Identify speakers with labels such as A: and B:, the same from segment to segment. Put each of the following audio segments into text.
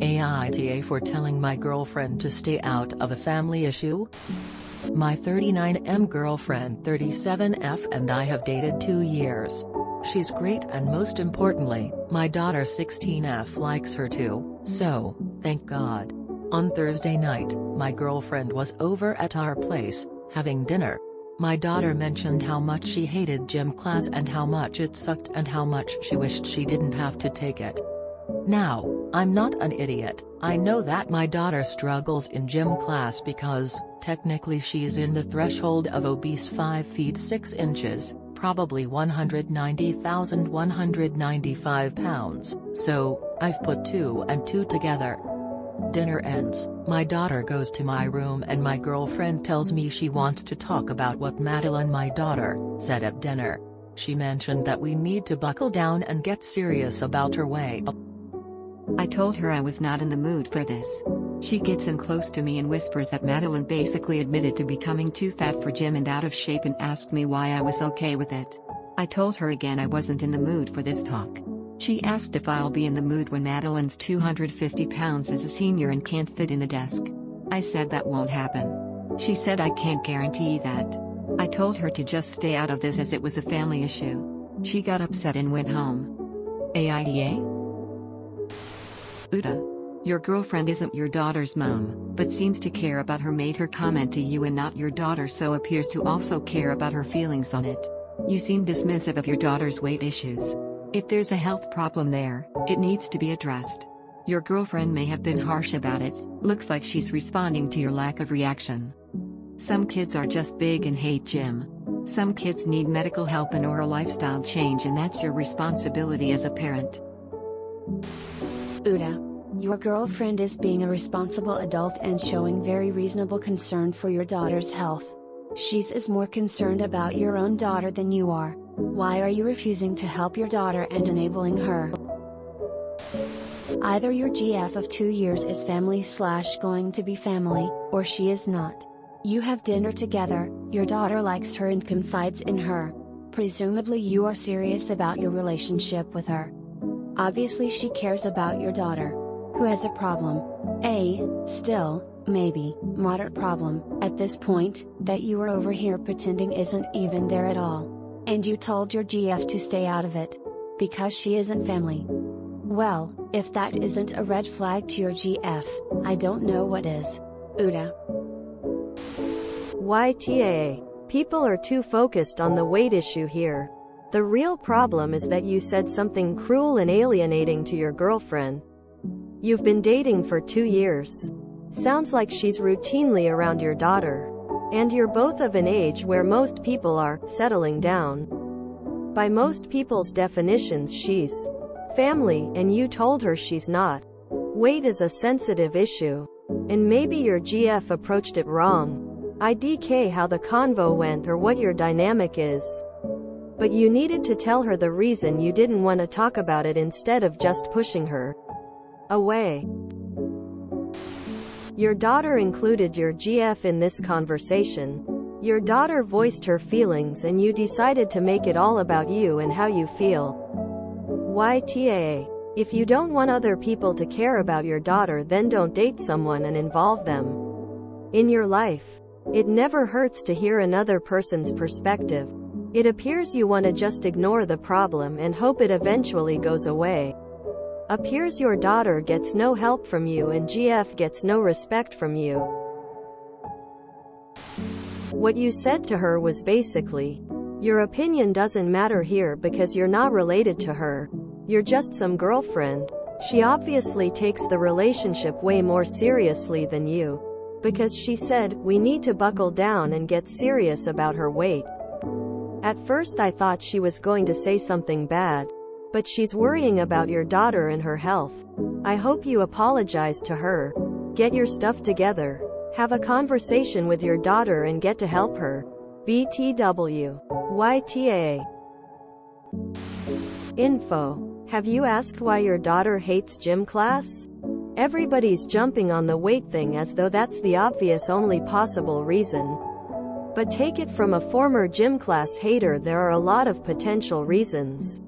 A: AITA for telling my girlfriend to stay out of a family issue? My 39M girlfriend 37F and I have dated 2 years. She's great and most importantly, my daughter 16F likes her too, so, thank God. On Thursday night, my girlfriend was over at our place, having dinner. My daughter mentioned how much she hated gym class and how much it sucked and how much she wished she didn't have to take it. Now, I'm not an idiot. I know that my daughter struggles in gym class because, technically she's in the threshold of obese 5 feet 6 inches, probably 190,195 pounds, so, I've put 2 and 2 together. Dinner ends, my daughter goes to my room and my girlfriend tells me she wants to talk about what Madeline, my daughter, said at dinner. She mentioned that we need to buckle down and get serious about her weight.
B: I told her I was not in the mood for this. She gets in close to me and whispers that Madeline basically admitted to becoming too fat for gym and out of shape and asked me why I was okay with it. I told her again I wasn't in the mood for this talk. She asked if I'll be in the mood when Madeline's 250 pounds is a senior and can't fit in the desk. I said that won't happen. She said I can't guarantee that. I told her to just stay out of this as it was a family issue. She got upset and went home. AITA? Uta. Your girlfriend isn't your daughter's mom, but seems to care about her, made her comment to you and not your daughter, so appears to also care about her feelings on it. You seem dismissive of your daughter's weight issues. If there's a health problem there, it needs to be addressed. Your girlfriend may have been harsh about it. Looks like she's responding to your lack of reaction. Some kids are just big and hate gym. Some kids need medical help and or a lifestyle change, and that's your responsibility as a parent.
C: Uta. Your girlfriend is being a responsible adult and showing very reasonable concern for your daughter's health. She's more concerned about your own daughter than you are. Why are you refusing to help your daughter and enabling her? Either your GF of 2 years is family/going to be family, or she is not. You have dinner together, your daughter likes her and confides in her. Presumably you are serious about your relationship with her. Obviously she cares about your daughter, who has a problem. Still, maybe, moderate problem, at this point, that you are over here pretending isn't even there at all. And you told your GF to stay out of it. Because she isn't family. Well, if that isn't a red flag to your GF, I don't know what is. Uta.
D: YTA. People are too focused on the weight issue here. The real problem is that you said something cruel and alienating to your girlfriend. You've been dating for 2 years. Sounds like she's routinely around your daughter. And you're both of an age where most people are settling down. By most people's definitions she's family, and you told her she's not. Weight is a sensitive issue. And maybe your GF approached it wrong. IDK how the convo went or what your dynamic is. But you needed to tell her the reason you didn't want to talk about it instead of just pushing her away. Your daughter included your GF in this conversation. Your daughter voiced her feelings and you decided to make it all about you and how you feel. YTA. If you don't want other people to care about your daughter, then don't date someone and involve them in your life. It never hurts to hear another person's perspective. It appears you want to just ignore the problem and hope it eventually goes away. Appears your daughter gets no help from you and GF gets no respect from you. What you said to her was basically, your opinion doesn't matter here because you're not related to her. You're just some girlfriend. She obviously takes the relationship way more seriously than you. Because she said, we need to buckle down and get serious about her weight. At first I thought she was going to say something bad. But she's worrying about your daughter and her health. I hope you apologize to her. Get your stuff together. Have a conversation with your daughter and get to help her. BTW. YTA. Info. Have you asked why your daughter hates gym class? Everybody's jumping on the weight thing as though that's the obvious only possible reason. But take it from a former gym class hater, there are a lot of potential reasons.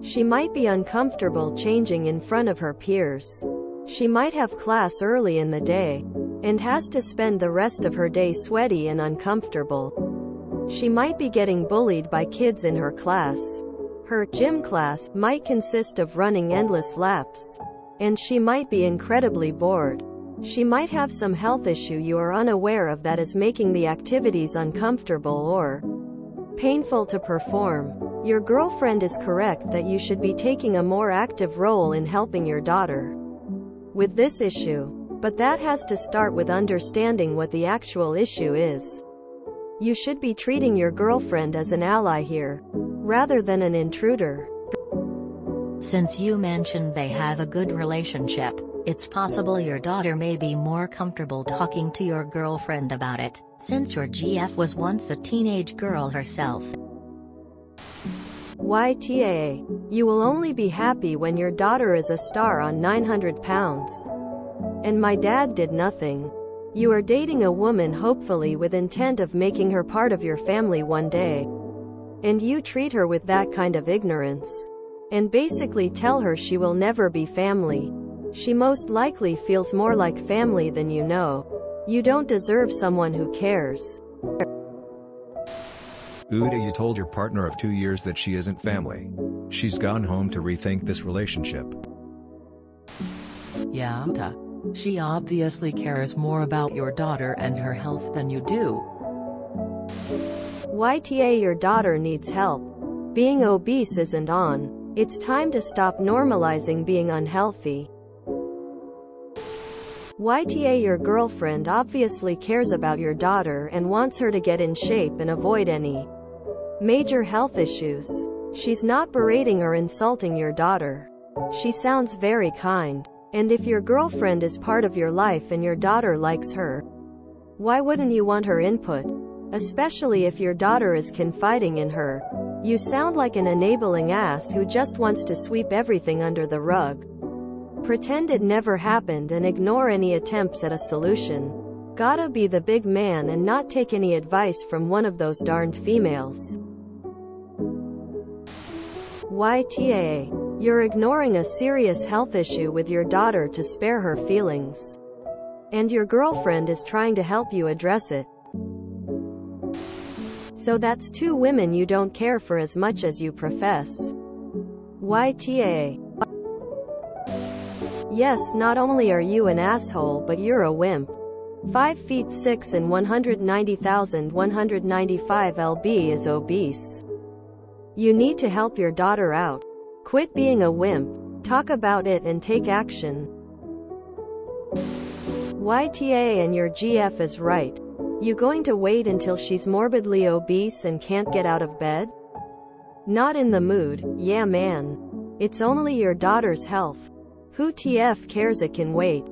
D: She might be uncomfortable changing in front of her peers. She might have class early in the day, and has to spend the rest of her day sweaty and uncomfortable. She might be getting bullied by kids in her class. Her gym class might consist of running endless laps, and she might be incredibly bored. She might have some health issue you are unaware of that is making the activities uncomfortable or painful to perform. Your girlfriend is correct that you should be taking a more active role in helping your daughter with this issue. But that has to start with understanding what the actual issue is. You should be treating your girlfriend as an ally here, rather than an intruder.
A: Since you mentioned they have a good relationship, it's possible your daughter may be more comfortable talking to your girlfriend about it, since your GF was once a teenage girl herself.
D: YTA. You will only be happy when your daughter is a star on 900 pounds. And my dad did nothing. You are dating a woman hopefully with intent of making her part of your family one day. And you treat her with that kind of ignorance. And basically tell her she will never be family. She most likely feels more like family than you know. You don't deserve someone who cares.
E: AITA, you told your partner of 2 years that she isn't family. She's gone home to rethink this relationship.
A: Yeah, AITA. She obviously cares more about your daughter and her health than you do.
D: YTA, your daughter needs help. Being obese isn't on. It's time to stop normalizing being unhealthy. YTA, your girlfriend obviously cares about your daughter and wants her to get in shape and avoid any major health issues. She's not berating or insulting your daughter. She sounds very kind. And if your girlfriend is part of your life and your daughter likes her, why wouldn't you want her input? Especially if your daughter is confiding in her. You sound like an enabling ass who just wants to sweep everything under the rug. Pretend it never happened and ignore any attempts at a solution. Gotta be the big man and not take any advice from one of those darned females. YTA. You're ignoring a serious health issue with your daughter to spare her feelings. And your girlfriend is trying to help you address it. So that's two women you don't care for as much as you profess. YTA. Yes, not only are you an asshole but you're a wimp. 5 feet 6 and 190,195 lb is obese. You need to help your daughter out. Quit being a wimp, talk about it and take action. YTA, and your GF is right. You going to wait until she's morbidly obese and can't get out of bed? Not in the mood, yeah man. It's only your daughter's health. Who TF cares, it can wait.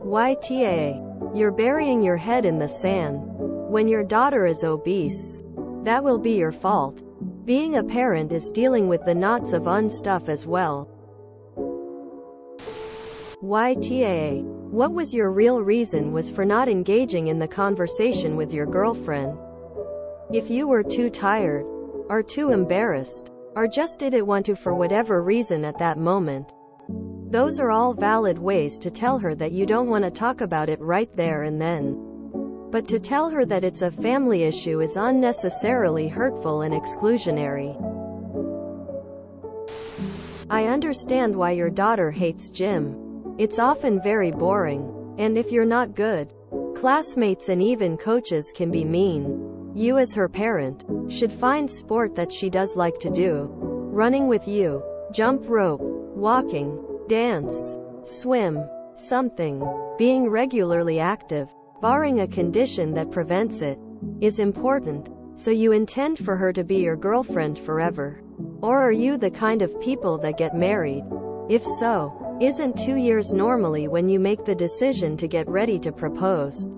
D: YTA. You're burying your head in the sand. When your daughter is obese, that will be your fault. Being a parent is dealing with the knots of unstuff as well. YTA. What was your real reason was for not engaging in the conversation with your girlfriend? If you were too tired, or too embarrassed, or just didn't want to for whatever reason at that moment, those are all valid ways to tell her that you don't want to talk about it right there and then. But to tell her that it's a family issue is unnecessarily hurtful and exclusionary. I understand why your daughter hates gym. It's often very boring. And if you're not good, classmates and even coaches can be mean. You as her parent should find sport that she does like to do. Running with you, jump rope, walking, dance, swim, something. Being regularly active, barring a condition that prevents it, is important. So you intend for her to be your girlfriend forever? Or are you the kind of people that get married? If so, isn't 2 years normally when you make the decision to get ready to propose?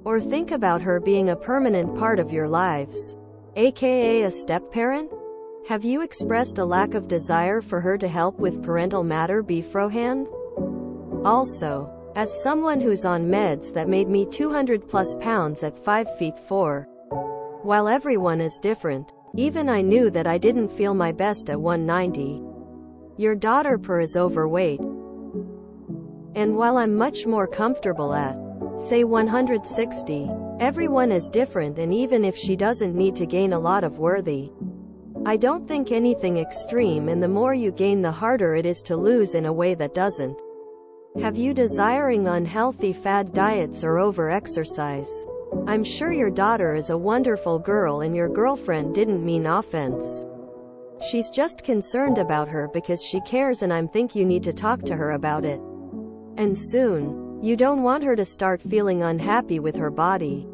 D: Or think about her being a permanent part of your lives, aka a step-parent? Have you expressed a lack of desire for her to help with parental matter beforehand? Also, as someone who's on meds that made me 200 plus pounds at 5 feet 4, while everyone is different, even I knew that I didn't feel my best at 190. Your daughter is overweight. And while I'm much more comfortable at, say 160, everyone is different, and even if she doesn't need to gain a lot of worthy, I don't think anything extreme, and the more you gain the harder it is to lose in a way that doesn't have you desiring unhealthy fad diets or over-exercise. I'm sure your daughter is a wonderful girl and your girlfriend didn't mean offense. She's just concerned about her because she cares, and I think you need to talk to her about it. And soon. You don't want her to start feeling unhappy with her body.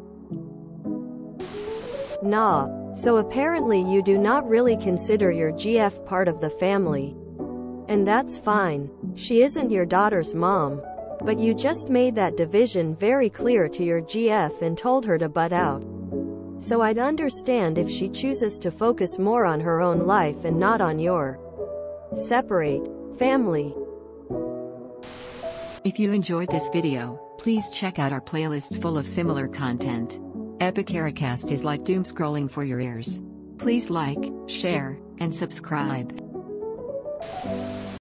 D: Nah. So apparently you do not really consider your GF part of the family. And that's fine. She isn't your daughter's mom. But you just made that division very clear to your GF and told her to butt out. So I'd understand if she chooses to focus more on her own life and not on your separate family.
B: If you enjoyed this video, please check out our playlists full of similar content. AmITheAsshole is like doom scrolling for your ears. Please like, share, and subscribe.